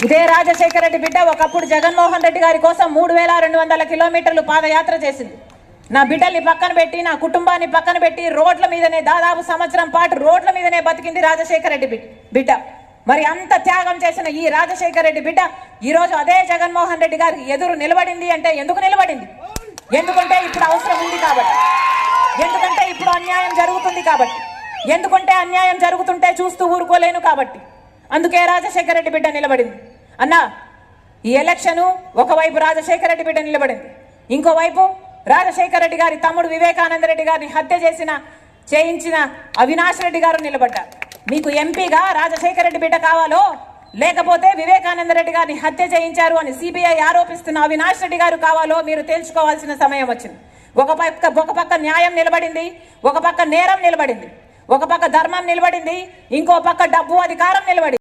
ఇదే రాజశేఖర రెడ్డి బిడ్డ ఒకప్పుడు జగన్మోహన్ రెడ్డి గారి కోసం 3200 కిలోమీటర్లు పాదయాత్ర చేసింది. నా బిడ్డల్ని పక్కన పెట్టి, నా కుటుంబాన్ని పక్కన పెట్టి రోడ్ల మీదనే దాదాపు సంవత్సరం పాటు రోడ్ల మీదనే బతికింది రాజశేఖర రెడ్డి బిడ్డ. మరి అంత త్యాగం చేసిన ఈ రాజశేఖర రెడ్డి బిడ్డ ఈరోజు అదే జగన్మోహన్ రెడ్డి గారికి ఎదురు నిలబడింది అంటే ఎందుకు నిలబడింది? ఎందుకంటే ఇప్పుడు అవసరం ఉంది కాబట్టి, ఎందుకంటే ఇప్పుడు అన్యాయం జరుగుతుంది కాబట్టి, ఎందుకంటే అన్యాయం జరుగుతుంటే చూస్తూ ఊరుకోలేను కాబట్టి, అందుకే రాజశేఖర రెడ్డి బిడ్డ నిలబడింది. అన్నా, ఈ ఎలక్షను ఒకవైపు రాజశేఖర రెడ్డి బిడ్డ నిలబడింది, ఇంకోవైపు రాజశేఖర రెడ్డి గారి తమ్ముడు వివేకానంద రెడ్డి గారిని హత్య చేయించిన అవినాష్ రెడ్డి గారు నిలబడ్డారు. మీకు ఎంపీగా రాజశేఖర రెడ్డి బిడ్డ కావాలో, లేకపోతే వివేకానంద రెడ్డి గారిని హత్య చేయించారు అని సిబిఐ ఆరోపిస్తున్న అవినాష్ రెడ్డి గారు కావాలో మీరు తేల్చుకోవాల్సిన సమయం వచ్చింది. ఒక పక్క న్యాయం నిలబడింది, ఒక పక్క నేరం నిలబడింది, ఒక పక్క ధర్మం నిలబడింది, ఇంకో పక్క డబ్బు అధికారం నిలబడింది.